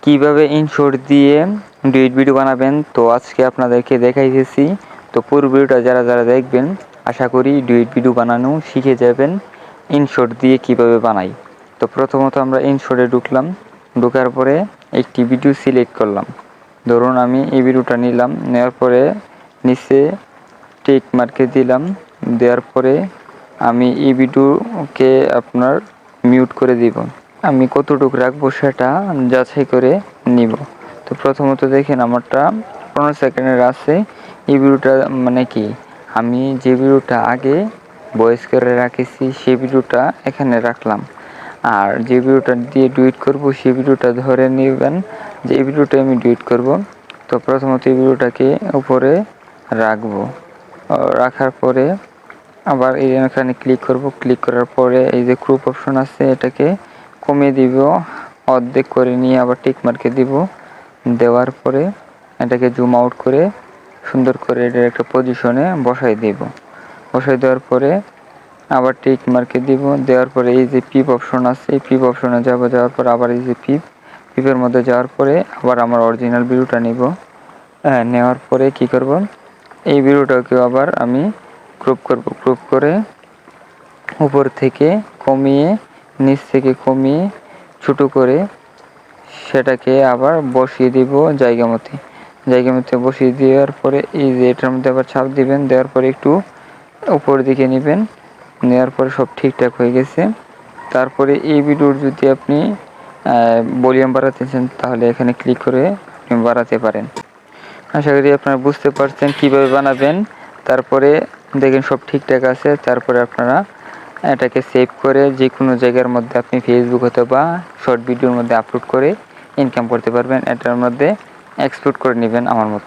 কিভাবে ইনশর্ট দিয়ে duet video বানাবেন। তো আজকে আপনাদেরকে দেখাইতেছি। তো পুরো ভিডিওটা যারা দেখবেন আশা করি ডুয়েট ভিডিও বানানো শিখে যাবেন ইনশর্ট দিয়ে কিভাবে বানাই। তো প্রথমত আমরা ইনশর্টে ঢুকলাম, ঢোকার পরে একটি ভিডিও সিলেক্ট করলাম। ধরুন আমি এই ভিডিওটা নিলাম, নেওয়ার পরে নিচে টিক মার্কে দিলাম, দেওয়ার পরে আমি এই ভিডিওকে আপনার মিউট করে দিব। আমি কতটুকু রাখবো সেটা যাচাই করে নিব। তো প্রথমত দেখেন আমারটা 15 সেকেন্ডের আছে। এই ভিডিওটা মানে কি, আমি যে ভিডিওটা আগে ভয়েস করে রাখেছি সেই ভিডিওটা এখানে রাখলাম। আর যে ভিডিওটা দিয়ে ডুয়েট করব সেই ভিডিওটা ধরে নেবেন যে এই ভিডিওটা আমি ডুয়েট করব। তো প্রথমত এই ভিডিওটাকে উপরে রাখবো, রাখার পরে আবার এখানে ক্লিক করব। ক্লিক করার পরে এই যে ক্রপ অপশন আছে এটাকে কমিয়ে দিব, অর্ধেক করে নিয়ে আবার টিক মার্কে দিব। দেওয়ার পরে এটাকে জুম আউট করে সুন্দর করে এটার একটা পজিশনে বসাই দেব। বসাই দেওয়ার পরে আবার টিক মার্কে দিব। দেওয়ার পরে এই যে পিপ অপশন আছে এই পিপ অপশনে যাওয়ার পর আবার এই যে পিপের মধ্যে যাওয়ার পরে আবার আমার অরিজিনাল ভিডিওটা নিব। নেওয়ার পরে কি করব, এই ভিডিওটাকেও আবার আমি ক্রপ করব। ক্রপ করে উপর থেকে কমিয়ে, নিচ থেকে কমিয়ে ছোট করে সেটাকে আবার বসিয়ে দিব জায়গা মতো বসিয়ে দেওয়ার পরে এই যে এটার মধ্যে আবার চাপ দিবেন। দেওয়ার পরে একটু উপর দিকে নেবেন, নেওয়ার পরে সব ঠিকঠাক হয়ে গেছে। তারপরে এই ভিডিওর যদি আপনি ভলিউম বাড়াতে চান তাহলে এখানে ক্লিক করে বাড়াতে পারেন। আশা করি আপনারা বুঝতে পারছেন কিভাবে বানাবেন। তারপরে দেখেন সব ঠিকঠাক আছে। তারপরে আপনারা এটাকে সেভ করে যে কোনো জায়গার মধ্যে আপনি ফেসবুক অথবা শর্ট ভিডিওর মধ্যে আপলোড করে ইনকাম করতে পারবেন। এটার মধ্যে এক্সপোর্ট করে নেবেন আমার মতো।